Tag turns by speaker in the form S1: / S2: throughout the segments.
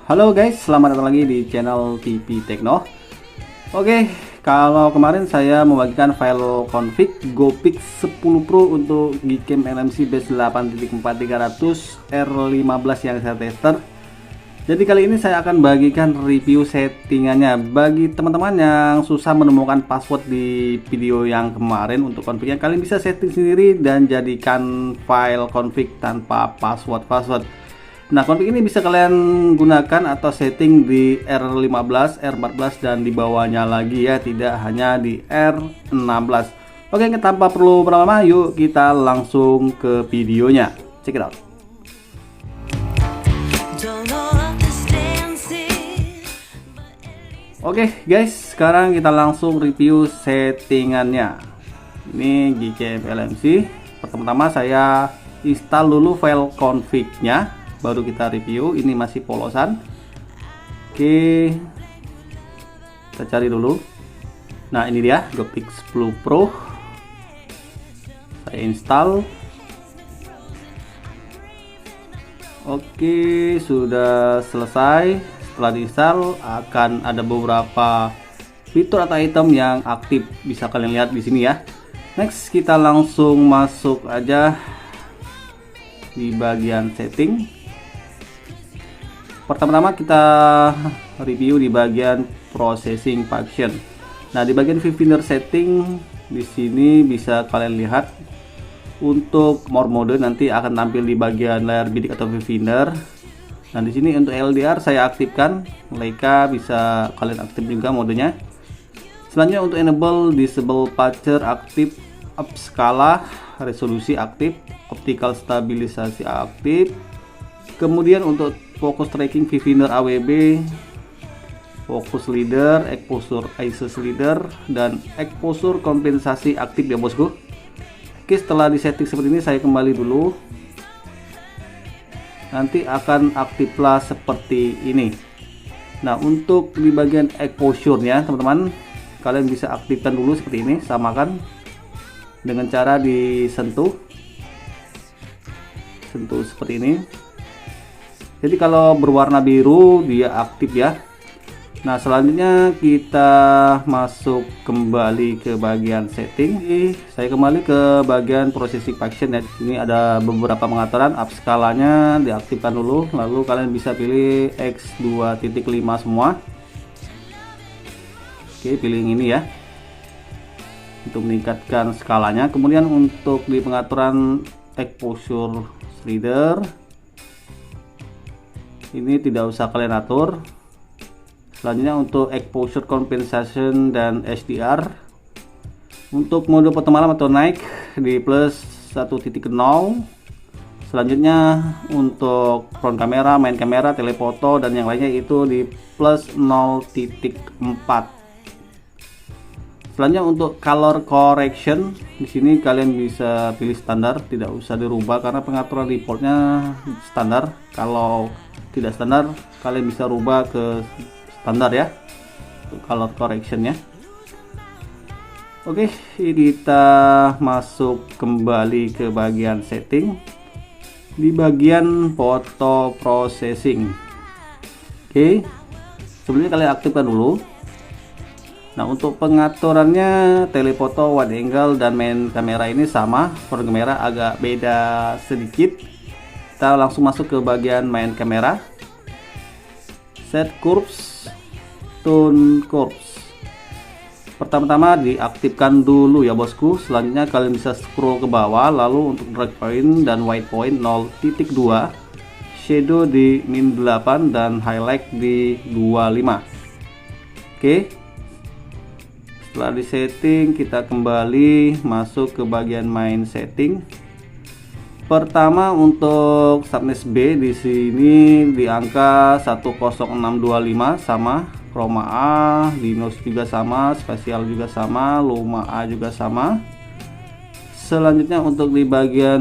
S1: Halo guys, selamat datang lagi di channel TP Tekno. Oke, kalau kemarin saya membagikan file config GoPix 10 Pro untuk Geekem LMC base 8.4300 R15 yang saya tester. Jadi kali ini saya akan bagikan review settingannya bagi teman-teman yang susah menemukan password di video yang kemarin. Untuk confignya kalian bisa setting sendiri dan jadikan file config tanpa password. Nah, config ini bisa kalian gunakan atau setting di R15, R14 dan di bawahnya lagi ya, tidak hanya di R16. Oke, tanpa perlu berlama-lama, yuk kita langsung ke videonya. Check it out. Oke guys, sekarang kita langsung review settingannya. Ini Geekem LMC. Pertama-tama saya install dulu file config-nya, baru kita review. Ini masih polosan. Oke, kita cari dulu. Nah, ini dia GoPix 10 Pro. Saya install. Oke, sudah selesai. Setelah diinstal akan ada beberapa fitur atau item yang aktif, bisa kalian lihat di sini ya. Next, kita langsung masuk aja di bagian setting. Pertama-tama kita review di bagian processing function. Nah, di bagian viewfinder setting di sini bisa kalian lihat untuk more mode nanti akan tampil di bagian layar bidik atau viewfinder. Nah, di sini untuk LDR saya aktifkan, Leica bisa kalian aktif juga modenya. Selanjutnya untuk enable disable patcher aktif, upscala resolusi aktif, optical stabilisasi aktif. Kemudian untuk focus tracking viewfinder AWB, focus leader, exposure ISO leader, dan exposure kompensasi aktif ya bosku. Oke, setelah disetting seperti ini saya kembali dulu. Nanti akan aktiflah seperti ini. Nah, untuk di bagian exposure-nya teman-teman, kalian bisa aktifkan dulu seperti ini, samakan dengan cara disentuh seperti ini. Jadi kalau berwarna biru dia aktif ya. Nah, selanjutnya kita masuk kembali ke bagian setting. Saya kembali ke bagian processing function ya. Ini ada beberapa pengaturan, upscalanya diaktifkan dulu, lalu kalian bisa pilih X2.5 semua. Oke, pilih yang ini ya untuk meningkatkan skalanya. Kemudian untuk di pengaturan exposure slider ini tidak usah kalian atur. Selanjutnya untuk exposure compensation dan HDR, untuk mode foto malam atau night di plus 1.0. Selanjutnya untuk front kamera, main kamera, telefoto dan yang lainnya itu di plus 0.4. Selanjutnya untuk color correction, di sini kalian bisa pilih standar, tidak usah dirubah karena pengaturan defaultnya standar. Kalau tidak standar kalian bisa rubah ke standar ya untuk color correctionnya. Oke, kita masuk kembali ke bagian setting di bagian foto processing. Oke, sebelumnya kalian aktifkan dulu. Nah, untuk pengaturannya telefoto, wide angle dan main kamera ini sama, front kamera agak beda sedikit. Kita langsung masuk ke bagian main kamera, set curves, tone curves. Pertama-tama diaktifkan dulu ya bosku. Selanjutnya kalian bisa scroll ke bawah, lalu untuk dark point dan white point 0.2, shadow di min 8 dan highlight di 25. Oke, setelah di setting kita kembali masuk ke bagian main setting. Pertama untuk sharpness B di sini di angka 10625 sama, chroma A, luminous juga sama, spatial juga sama, luma A juga sama. Selanjutnya untuk di bagian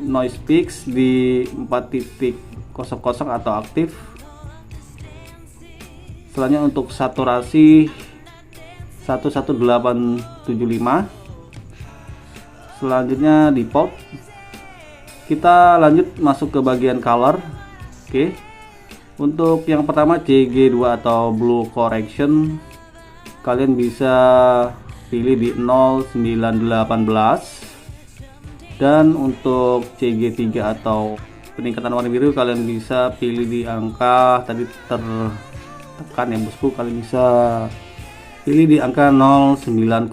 S1: noise peaks di 4.00 atau aktif. Selanjutnya untuk saturasi 11875. Selanjutnya di pop. Kita lanjut masuk ke bagian color. Oke, Untuk yang pertama CG2 atau Blue Correction, kalian bisa pilih di 0918. Dan untuk CG3 atau peningkatan warna biru, kalian bisa pilih di angka tadi tertekan ya bosku, kalian bisa pilih di angka 0906.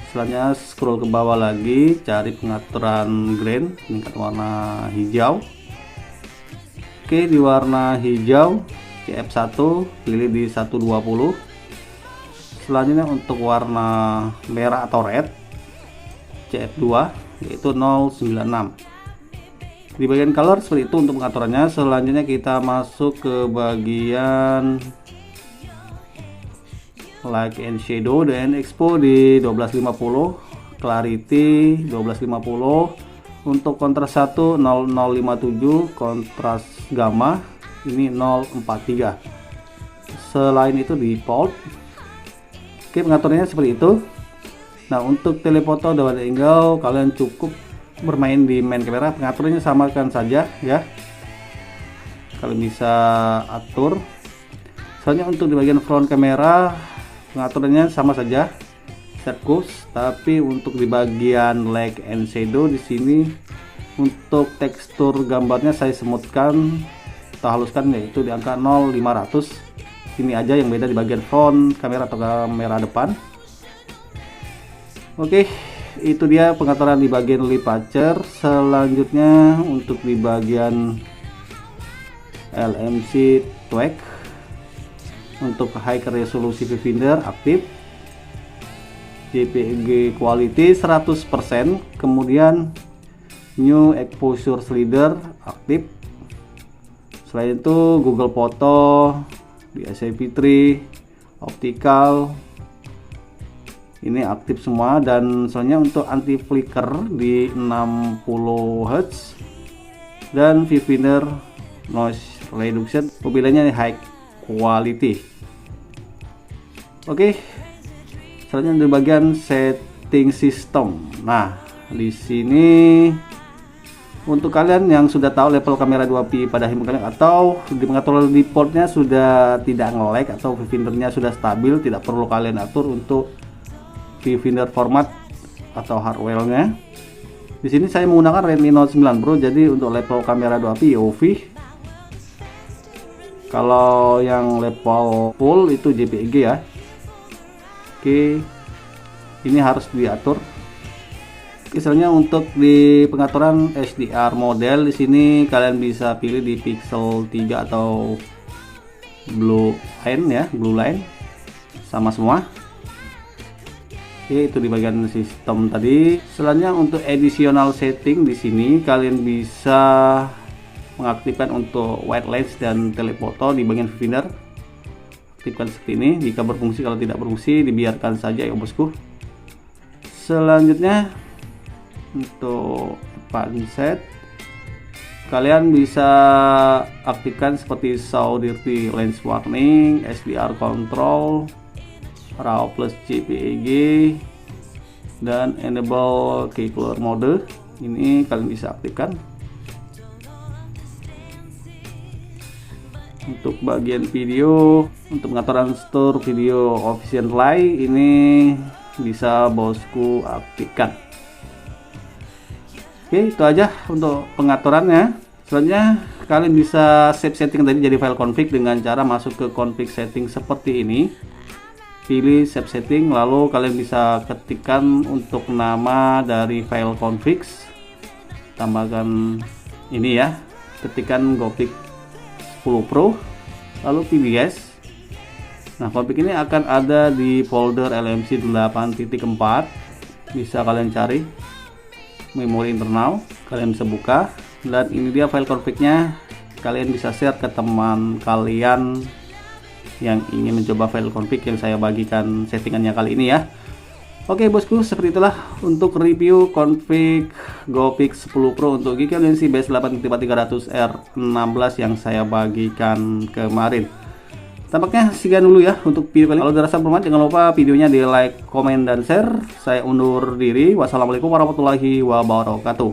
S1: Selanjutnya scroll ke bawah lagi, cari pengaturan grain, peningkatan warna hijau. Oke, di warna hijau CF1 pilih di 120. Selanjutnya untuk warna merah atau red CF2 yaitu 096. Di bagian color seperti itu untuk pengaturannya. Selanjutnya kita masuk ke bagian light and shadow dan expo di 1250, clarity 1250, untuk kontras 1 0057, kontras gamma ini 043. Selain itu default. Oke, pengaturannya seperti itu. Nah, untuk telefoto dan wide angle kalian cukup bermain di main kamera, pengaturannya samakan saja ya, kalian bisa atur. Soalnya untuk di bagian front kamera pengaturannya sama saja, set course, tapi untuk di bagian light and shadow di sini untuk tekstur gambarnya saya semutkan atau haluskan yaitu di angka 0500. Ini aja yang beda di bagian front kamera atau kamera depan. Oke, itu dia pengaturan di bagian lip aperture. Selanjutnya untuk di bagian LMC twag, untuk high resolusi viewfinder aktif, JPG quality 100%, kemudian new exposure slider aktif. Selain itu Google Photo, DSLR3, optical ini aktif semua, dan soalnya untuk anti flicker di 60 Hz dan viewfinder noise reduction mobilnya high quality. Oke, selanjutnya di bagian setting system. Nah, di sini untuk kalian yang sudah tahu level kamera 2p pada handphone kalian atau di pengaturan defaultnya sudah tidak nge-lag atau viewfindernya sudah stabil, tidak perlu kalian atur untuk viewfinder format atau hardware-nya. Di sini saya menggunakan Redmi Note 9 Pro, jadi untuk level kamera 2p OV. Kalau yang level full itu JPG ya. Oke, ini harus diatur. Misalnya untuk di pengaturan HDR model di sini kalian bisa pilih di pixel 3 atau blue line ya, blue line sama semua. Oke, itu di bagian sistem tadi. Selanjutnya untuk additional setting di sini kalian bisa mengaktifkan untuk white lens dan telefoto di bagian viewfinder. Aktifkan seperti ini. Jika berfungsi, kalau tidak berfungsi dibiarkan saja ya bosku. Selanjutnya untuk advanced set kalian bisa aktifkan seperti show dirty lens warning, HDR control, RAW plus JPEG, dan enable key color mode. Ini kalian bisa aktifkan. Untuk bagian video, untuk pengaturan store video official live ini bisa bosku aktifkan. Oke, itu aja untuk pengaturannya. Selanjutnya kalian bisa save setting tadi jadi file config dengan cara masuk ke config setting seperti ini. Pilih save setting, lalu kalian bisa ketikkan untuk nama dari file config, tambahkan ini ya, ketikkan Gopic 10 Pro, lalu pilih yes. Nah, config ini akan ada di folder LMC 8.4, bisa kalian cari memori internal, kalian bisa buka, dan ini dia file config-nya. Kalian bisa share ke teman kalian yang ingin mencoba file config yang saya bagikan settingannya kali ini ya. Oke bosku, seperti itulah untuk review config Gopic 10 Pro untuk Geeky LNC base 8.300R16 yang saya bagikan kemarin. Tampaknya sekian dulu ya untuk video kali ini. Kalau dirasa bermanfaat jangan lupa videonya di like, komen, dan share. Saya undur diri. Wassalamualaikum warahmatullahi wabarakatuh.